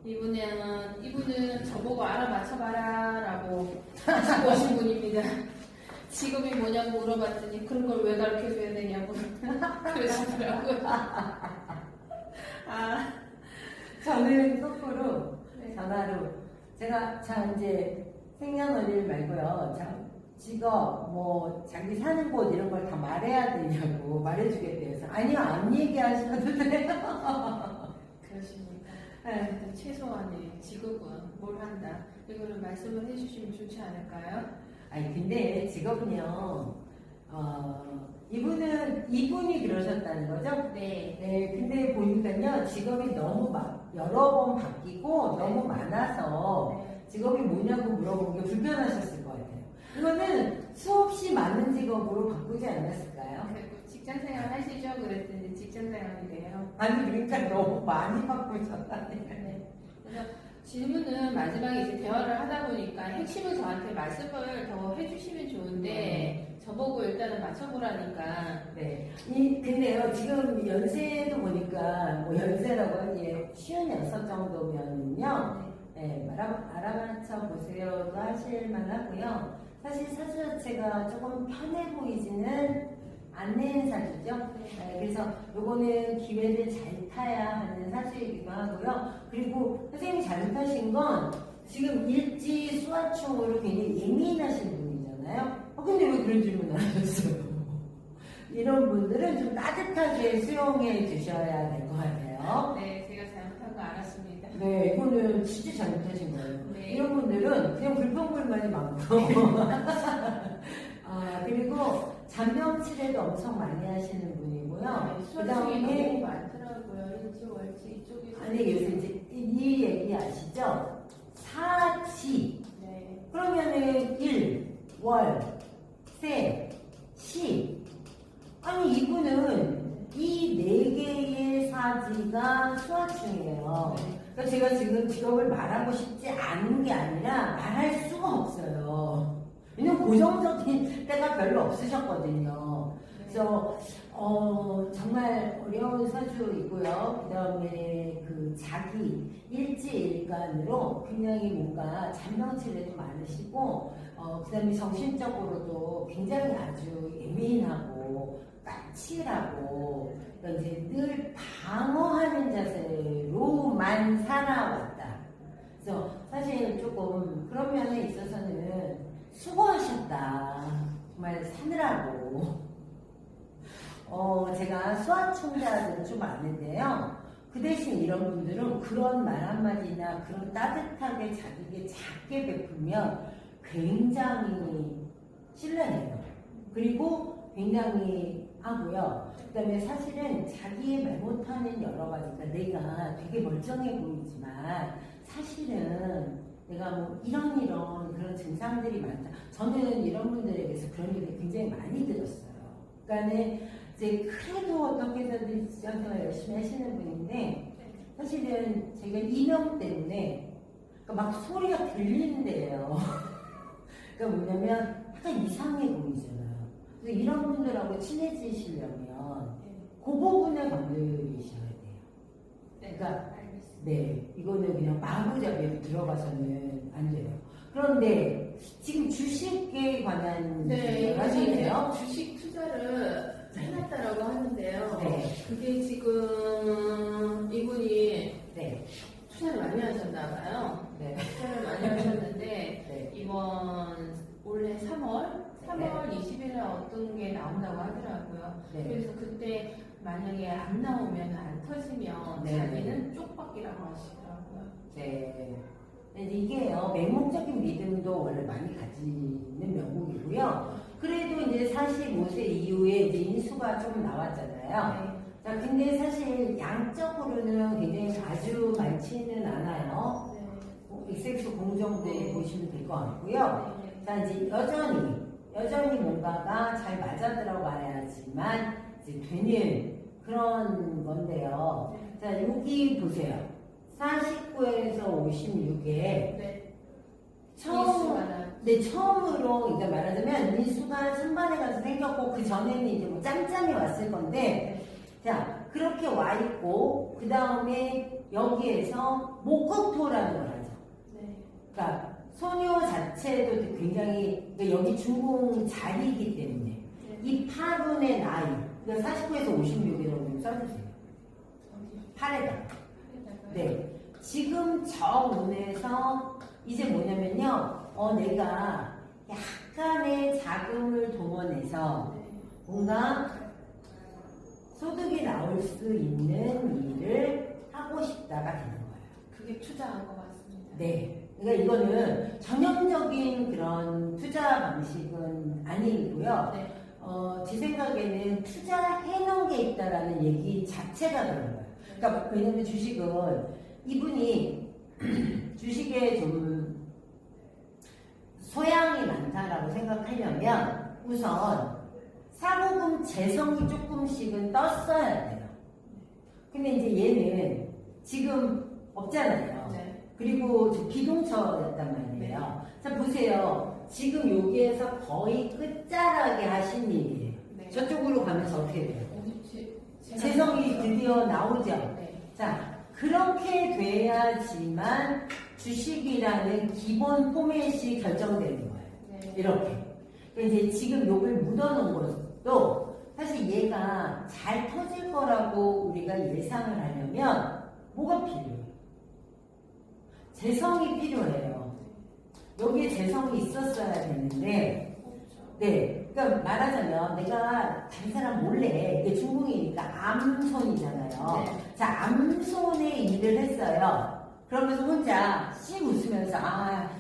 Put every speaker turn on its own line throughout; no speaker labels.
이분은 저보고 알아맞혀봐라라고 하시고 오신 분입니다. 직업이 뭐냐고 물어봤더니 그런 걸 왜 가르쳐줘야 되냐고 그러시더라고요. 아,
저는 거꾸로
네.
전화로 제가 자 이제 생년월일 말고요. 자, 직업 뭐 자기 사는 곳 이런 걸 다 말해야 되냐고 말해주겠대요. 그래서 아니요 안 얘기하셔도 돼요.
그러십니까?
네.
최소한의 직업은 뭘 한다. 이거를 말씀을 해주시면 좋지 않을까요?
아니 근데 직업은요. 이분이 그러셨다는 거죠?
네.
네. 근데 보니까요 직업이 너무 막 여러 번 바뀌고 너무 많아서
네.
직업이 뭐냐고 물어보는 게 불편하셨을 것 같아요. 이거는 수없이 많은 직업으로 바꾸지 않았을까요?
그리고 직장생활 하시죠? 그랬더니 직장생활이래요.
아니 그러니까 너무 많이 바꾸셨다네.
네. 그래서 질문은 마지막에 이제 대화를 하다 보니까 핵심을 저한테 말씀을 더 해주시면 좋은데 저보고 일단은 맞춰보라니까.
네. 근데요 지금 연세도 보니까 뭐 연세라고 하기에 56 정도면은요. 네, 알아맞혀 보세요도 하실만 하고요. 사실 사주 자체가 조금 편해 보이지는 않는 사주죠. 네, 그래서 요거는 기회를 잘 타야 하는 사주이기도 하고요. 그리고 선생님이 잘못하신 건 지금 일지 수화충으로 굉장히 예민하신 분이잖아요. 근데 왜 그런 질문을 하셨어요? 이런 분들은 좀 따뜻하게 수용해 주셔야 될 것 같아요.
네, 제가 잘못한 거 알았습니다.
네, 이거는 진짜 잘못하신 거예요.
네.
이런 분들은 그냥 불평불만이 많고 그리고 잔병치레도 엄청 많이 하시는 분이고요. 그
수학중에
다음에
너무 많더라고요. 일지, 월지 이쪽에서.
아니 요새 이제 이 얘기 아시죠? 사지
네.
그러면은 일, 월, 세, 시 아니 이분은 이 네 개의 사지가 수화충이에요. 그러니까 제가 지금 직업을 말하고 싶지 않은 게 아니라 말할 수가 없어요. 왜냐면 고정적인 때가 별로 없으셨거든요. 그래서 정말 어려운 사주이고요. 그 다음에 그 자기 일지일간으로 굉장히 뭔가 잔병치레도 많으시고 그 다음에 정신적으로도 굉장히 아주 예민하고 까칠하고 이제 늘 방어하는 자세로만 살아왔다. 그래서 사실 조금 그런 면에 있어서는 수고하셨다. 정말 사느라고. 제가 수화충자들은 좀 아는데요. 그 대신 이런 분들은 그런 말 한마디나 그런 따뜻하게 자기에게 작게 베풀면 굉장히 신뢰해요. 그리고 굉장히 하고요. 그 다음에 사실은 자기의 말 못하는 여러 가지, 그러니까 내가 되게 멀쩡해 보이지만 사실은 내가 뭐 이런 그런 증상들이 많다. 저는 이런 분들에게서 그런 얘기 굉장히 많이 들었어요. 그러니까는 이제 그래도 어떻게 해서든 직장생활 열심히 하시는 분인데 사실은 제가 이명 때문에 그러니까 막 소리가 들리는데요. 그러니까 뭐냐면 약간 이상해 보이잖아요. 그래서 이런 분들하고 친해지시려면 그 부분에 건드리셔야 돼요. 그러니까 네, 이거는 그냥 마구잡이로 들어가서는 안 돼요. 그런데 지금 주식에 관한
네,
하시네요.
주식 투자를 해놨다라고 하는데요.
네.
그게 지금 이분이
네,
투자를 많이 하셨나봐요.
네,
투자를 많이 하셨는데
네.
이번 올해 3월 20일에 어떤 게 나온다고 하더라고요.
네.
그래서 그때 만약에 안 나오면 안 터지면
네.
자기는 쪽박이라고 하시더라고요.
네. 근데 이게요, 맹목적인 믿음도 원래 많이 가지는 명목이고요. 그래도 이제 45세 이후에 이제 인수가 좀 나왔잖아요. 자, 근데 사실 양적으로는 굉장히 아주 많지는 않아요. XX 공정도
네.
보시면 될 것 같고요.
네.
자, 이제 여전히 뭔가가 잘 맞아 들어가야지만 이제 되는 그런 건데요. 자, 여기 보세요. 49에서 56에
네.
처음으로, 그러니까 말하자면, 인수가 천반에 가서 생겼고, 그 전에는 이제 뭐 짬짬이 왔을 건데, 자, 그렇게 와 있고, 그 다음에 여기에서 목극토라는 걸 하죠.
네.
그러니까 소녀 자체도 굉장히 그러니까 여기 중궁 자리이기 때문에
네.
이 팔운의 나이 그러니까 49에서 56이라고 좀 써주세요.
어디?
팔에다.
팔에다가요?
네. 지금 저 운에서 이제 뭐냐면요. 내가 약간의 자금을 동원해서
네.
뭔가 소득이 나올 수 있는 일을 하고 싶다가 되는 거예요.
그게 투자한 것 같습니다.
네. 그러니까 이거는 전형적인 그런 투자 방식은 아니고요.
네.
제 생각에는 투자해 놓은 게 있다라는 얘기 자체가 그런 거예요. 그러니까 왜냐면 주식은 이분이 주식에 좀 소양이 많다라고 생각하려면 우선 사고금 재성이 조금씩은 떴어야 돼요. 근데 이제 얘는 지금 없잖아요.
네.
그리고 저 기동처였단 말이에요. 자, 보세요. 지금 여기에서 거의 끝자락에 하신 일이에요.
네.
저쪽으로 가면서 어떻게 돼요?
제가
재성이
봤어요.
드디어 나오죠.
네.
자, 그렇게 돼야지만 주식이라는 기본 포맷이 결정되는 거예요.
네.
이렇게. 그러니까 이제 지금 욕을 묻어놓은 것도 사실 얘가 잘 터질 거라고 우리가 예상을 하려면 뭐가 필요해요? 재성이 필요해요. 여기에 재성이 있었어야 되는데,
없죠.
네. 그러니까 말하자면 내가 다른 사람 몰래, 이게 중궁이니까 암손이잖아요.
네.
자, 암손의 일을 했어요. 그러면서 혼자 씩 웃으면서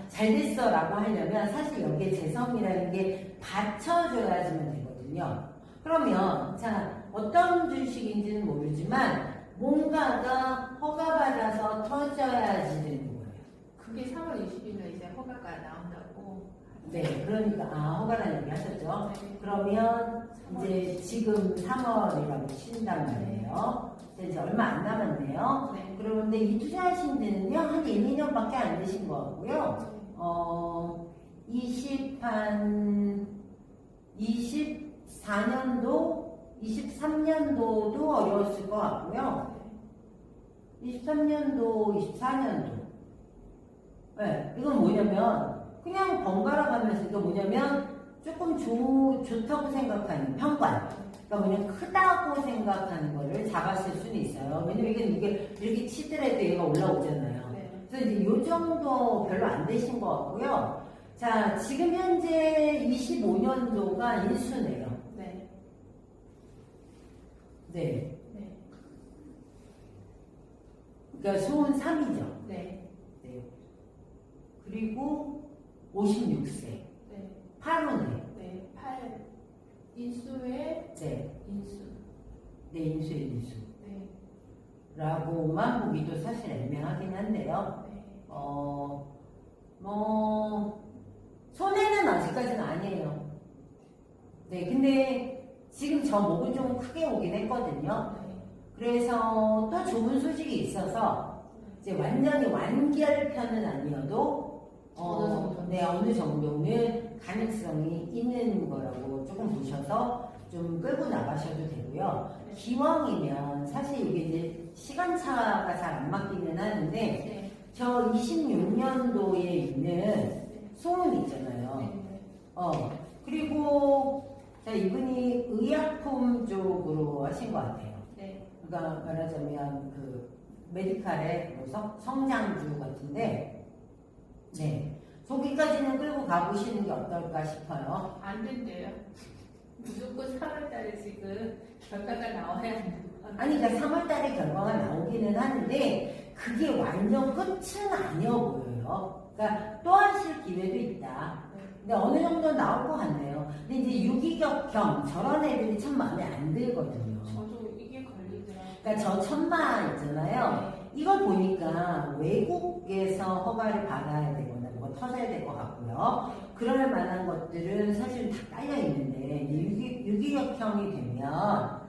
잘 됐어 라고 하려면 사실 여기에 재성이라는 게 받쳐줘야지만 되거든요. 그러면 자, 어떤 주식인지는 모르지만 뭔가가 허가받아서 터져야지 되는 거예요.
그게 3월 20일에 이제 허가가 나온다고.
네, 그러니까 허가라는 얘기 하셨죠.
네.
그러면 이제 지금 3월이라고 친단 말이에요. 이제 얼마 안 남았네요.
네.
그런데 이 투자하신 데는요, 한 1, 2년밖에 안 되신 것 같고요.
네.
24년도, 23년도도 어려웠을 것 같고요. 23년도, 24년도. 네, 이건 뭐냐면, 그냥 번갈아 가면서, 이거 뭐냐면, 조금 좋다고 생각하는 평관. 그러니까 뭐냐면, 크다고 생각하는 거를 잡았을 수는 있어요. 왜냐면 이게 이렇게 치더라도 얘가 올라오잖아요.
네.
그래서 이제 요 정도 별로 안 되신 것 같고요. 자, 지금 현재 25년도가 인수네요.
네.
네.
네.
그러니까 소은 3이죠.
네.
네. 그리고 56세.
네.
8운에.
네. 8. 인수의
네.
인수.
네, 인수의 인수.
네.
라고만 보기도 사실 애매하긴 한데요.
네.
손해는 아직까지는 아니에요. 네, 근데 지금 저 목은 좀 크게 오긴 했거든요.
네.
그래서 또 좋은 소식이 있어서 이제 완전히 완결편은 아니어도
어느 정도?
네, 어느 정도는 가능성이 있는 거라고 조금 보셔서 좀 끌고 나가셔도 되고요.
네.
기왕이면 사실 이게 이제 시간차가 잘 안 맞기는 하는데
네.
저 26년도에 있는
네.
소문 있잖아요.
네.
그리고 자, 이분이 의약품 쪽으로 하신 것 같아요.
네.
그러니까 말하자면 그 메디칼의 뭐 성장주 같은데, 네. 저기까지는 끌고 가보시는 게 어떨까 싶어요.
안 된대요. 무조건 3월달에 지금 결과가 나와야 한다고.
아니, 그러니까 3월달에 결과가 나오기는 하는데, 그게 완전 끝은 아니어 보여요. 그러니까 또 하실 기회도 있다.
네.
근데 어느 정도 나올 것 같네요. 근데 이제 유기격형, 저런 애들이 참 마음에 안 들거든요.
저도 이게 걸리더라고요.
그러니까 저 천마 있잖아요.
네.
이걸 보니까 외국에서 허가를 받아야 되거나 뭐가 터져야 될 것 같고요. 그럴 만한 것들은 사실 다 깔려 있는데 유기격형이 되면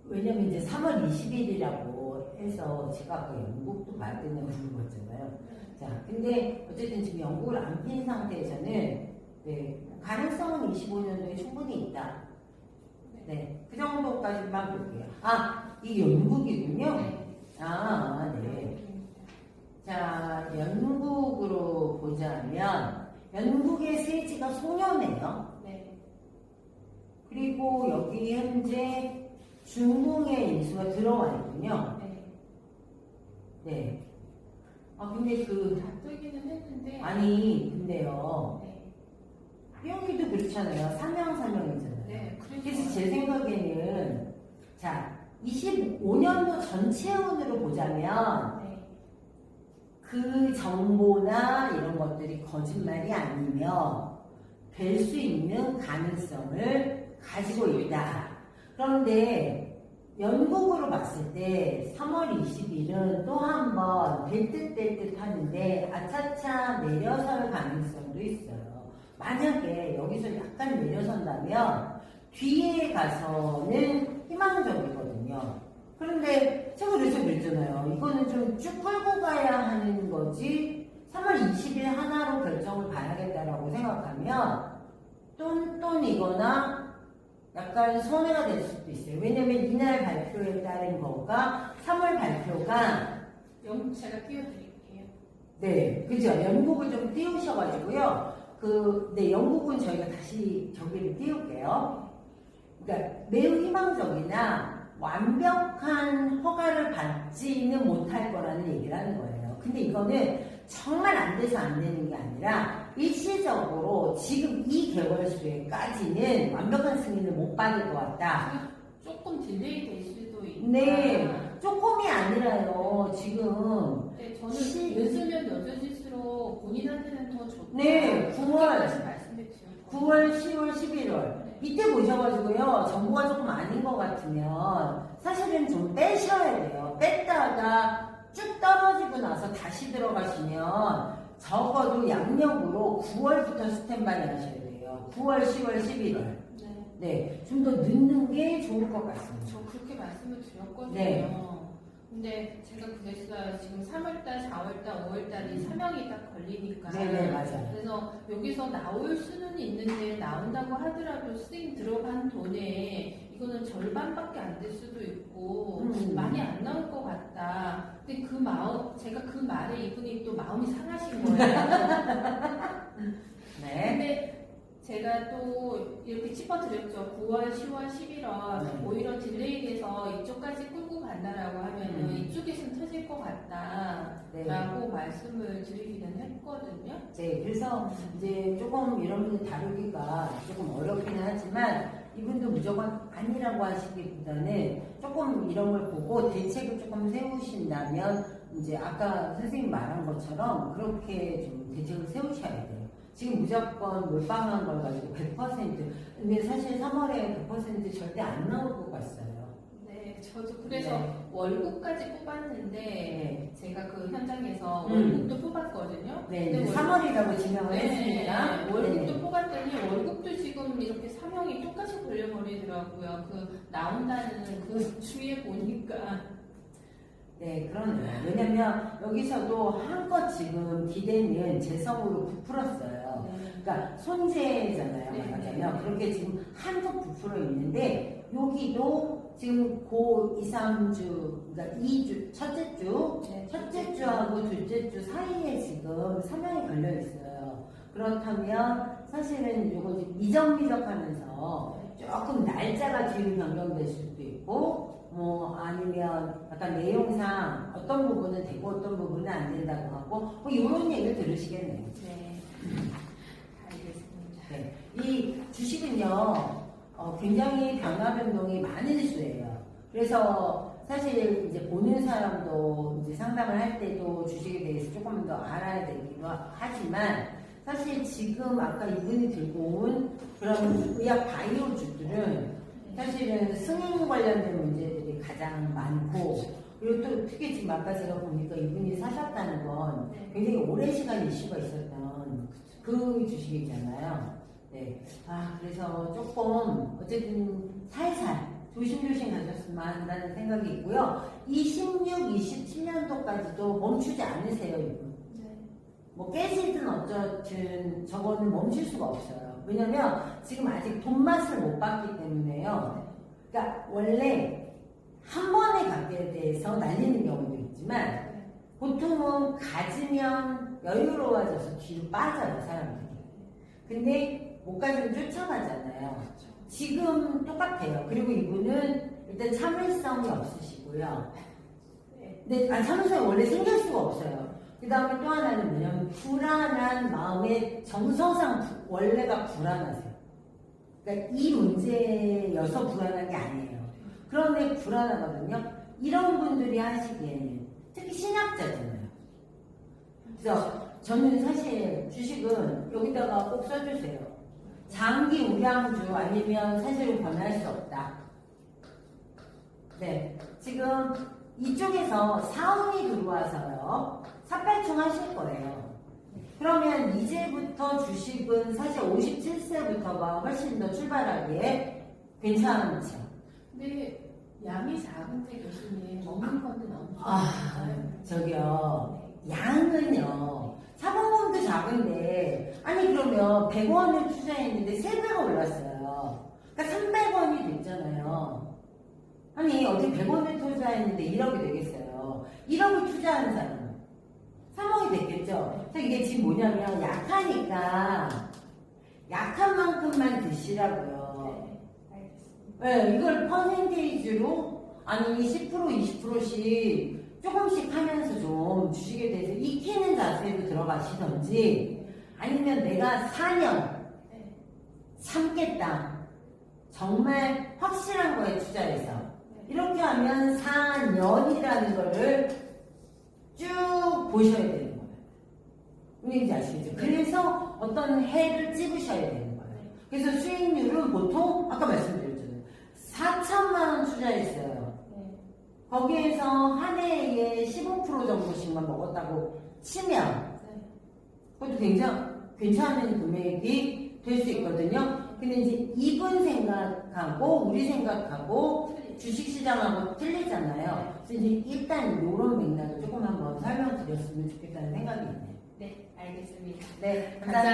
왜냐면 이제 3월 20일이라고 해서 제가 아까 영국도 봐야 된다고 물어봤잖아요. 자, 근데 어쨌든 지금 영국을 안 핀 상태에서는 네, 가능성은 25년도에 충분히 있다. 네, 그 정도까지만 볼게요. 이게 영국이군요.
네.
네. 자, 연국으로 보자면 연국의 세지가 소녀네요.
네.
그리고 여기 현재 중궁의 인수가 들어와 있군요.
네.
네. 근데
다 뜨기는 했는데.
아니, 근데요.
네.
여기도 그렇잖아요. 삼형삼형이잖아요.
네.
그래서 제 생각에는, 자, 25년도 전체 운으로 보자면,
네.
그 정보나 이런 것들이 거짓말이 아니면 될 수 있는 가능성을 가지고 있다. 그런데 연국으로 봤을 때 3월 20일은 또 한 번 될 듯 될 듯 하는데 아차차 내려설 가능성도 있어요. 만약에 여기서 약간 내려선다면 뒤에 가서는 희망적이거든요. 그런데 제가 그래서 그랬잖아요. 이거는 좀 쭉 끌고 가야 하는 거지 3월 20일 하나로 결정을 봐야겠다라고 생각하면 똔똔이거나 약간 손해가 될 수도 있어요. 왜냐면 이날 발표에 따른 거가 3월 발표가
제가 띄워드릴게요.
네, 그죠. 연국을 좀 띄우셔가지고요. 네, 연국은 저희가 다시 저기를 띄울게요. 그러니까 매우 희망적이나 완벽한 허가를 받지는 못할 거라는 얘기를 하는 거예요. 근데 이거는 정말 안 돼서 안 되는 게 아니라 일시적으로 지금 이 개월수에까지는 완벽한 승인을 못 받을 것 같다.
조금 딜레이 될 수도 있다.
네, 조금이 아니라요. 지금
네, 저는 늦으면 늦어질수록 본인한테는 더 좋다.
네, 9월,
다시 말씀해주세요.
9월, 10월, 11월 이때 보셔가지고요. 정보가 조금 아닌 것 같으면 사실은 좀 빼셔야 돼요. 뺐다가 쭉 떨어지고 나서 다시 들어가시면 적어도 양력으로 9월부터 스탠바이 하셔야 돼요. 9월, 10월, 11월. 네, 좀 더 늦는 게 좋을 것 같습니다.
저 그렇게 말씀을 드렸거든요.
네.
근데 제가 그랬어요. 지금 3월달, 4월달, 5월달이 사명이 딱 걸리니까.
네네, 맞아요.
그래서 여기서 나올 수는 있는데 나온다고 하더라도 수익 들어간 돈에 이거는 절반밖에 안 될 수도 있고 많이 안 나올 것 같다. 근데 그 마음, 제가 그 말에 이분이 또 마음이 상하신 거예요.
네.
근데 제가 또 이렇게 짚어드렸죠. 9월, 10월, 11월
네.
오히려 딜레이돼서 이쪽까지 끌고 간다라고 하면은 이쪽에서는 터질 것 같다라고
네.
말씀을 드리기는 했거든요.
네, 그래서 이제 조금 이런 분들 다루기가 조금 어렵기는 하지만 이분도 무조건 아니라고 하시기보다는 조금 이런 걸 보고 대책을 조금 세우신다면 이제 아까 선생님 말한 것처럼 그렇게 좀 대책을 세우셔야 돼요. 지금 무조건 몰빵한 걸 가지고 100% 근데 사실 3월에 100% 절대 안 나올 것 같아요.
네, 저도 그래서
네.
월급까지 뽑았는데
네.
제가 그 현장에서 월급도 뽑았거든요.
네,
근데
이제 3월이라고 지명을
네,
했으니까
월급도
네.
뽑았더니 월급도 지금 이렇게 사명이 똑같이 걸려버리더라고요. 그 나온다는 그 주위에 보니까.
네, 그러네요. 왜냐면 여기서도 한껏 지금 기대는 재성으로 부풀었어요. 그러니까 손재잖아요.
네,
말하자면
네.
그렇게 지금 한껏 부풀어 있는데 여기도 지금 고 2, 3주, 그러니까 2주, 첫째 주하고 둘째 주 사이에 지금 사명이 걸려 있어요. 그렇다면 사실은 이거 미적미적하면서 조금 날짜가 뒤로 변경될 수도 있고 뭐 아니면 약간 내용상 어떤 부분은 되고 어떤 부분은 안 된다고 하고 뭐 이런 얘기를 들으시겠네요.
네, 알겠습니다.
네. 이 주식은요 굉장히 변화 변동이 많은 수예요. 그래서 사실 이제 보는 사람도 이제 상담을 할 때도 주식에 대해서 조금 더 알아야 되기도 하지만 사실 지금 아까 이분이 들고 온 그런 의학 바이오주들은 사실은 승인 관련된 문제들이 가장 많고 그리고 또 특히 지금 아까 제가 보니까 이분이 사셨다는 건 굉장히 오랜 시간 이슈가 있었던 그 주식이잖아요. 네. 그래서 조금 어쨌든 살살 조심조심 가셨으면 한다는 생각이 있고요. 26, 27년도까지도 멈추지 않으세요, 이분. 뭐 깨지든 어쩌든 저거는 멈출 수가 없어요. 왜냐면 지금 아직 돈 맛을 못 봤기 때문에요. 그러니까 원래 한 번에 갖게 돼서 날리는 경우도 있지만
네.
보통은 가지면 여유로워져서 뒤로 빠져요, 사람들이. 근데 못 가지면 쫓아가잖아요.
그렇죠.
지금 똑같아요. 그리고 이분은 일단 참을성이 없으시고요.
네.
근데 참을성이 원래 생길 수가 없어요. 그 다음에 또 하나는 뭐냐면 불안한 마음의 정서상 원래가 불안하세요. 그러니까 이 문제여서 불안한 게 아니에요. 그런데 불안하거든요. 이런 분들이 하시기에는 특히 신약자잖아요. 그래서 저는 사실 주식은 여기다가 꼭 써주세요. 장기 우량주 아니면 사실은 권할 수 없다. 네, 지금 이쪽에서 사운이 들어와서요. 삿발총 하실 거예요. 그러면 이제부터 주식은 사실 57세부터가 훨씬 더 출발하기에 괜찮죠.
근데 양이 작은데 교수님 먹는 건데 너무
저기요. 양은요. 사보험도 작은데 아니 그러면 100원을 투자했는데 3배가 올랐어요. 그러니까 300원이 됐잖아요. 아니 어떻게 100원을 투자했는데 1억이 되겠어요. 1억을 투자한 사람은 3억이 됐겠죠. 그래서 이게 지금 뭐냐면 약하니까 약한 만큼만 드시라고요.
네, 알겠습니다.
네, 이걸 퍼센테이지로 아니 10% 20%씩 조금씩 하면서 좀 주식에 대해서 익히는 자세로 들어가시던지 아니면 내가 4년
네.
참겠다. 정말 확실한 거에 투자해서
네.
이렇게 하면 4년이라는 거를 쭉 보셔야 되는 거예요. 뭔지 아시겠죠? 그래서 어떤 해를 찝으셔야 되는 거예요. 그래서 수익률은 보통 아까 말씀드렸잖아요. 4천만 원 투자했어요.
네.
거기에서 한 해에 15% 정도씩만 먹었다고 치면
네.
그것도 굉장히 괜찮은 금액이 될 수 있거든요. 근데 이제 이분 생각하고 우리 생각하고 주식시장하고 틀리잖아요. 그래서 이제 일단 이런 맥락을 조금 한번 설명드렸으면 좋겠다는 생각이 있네요.
네, 알겠습니다.
네,
감사합니다.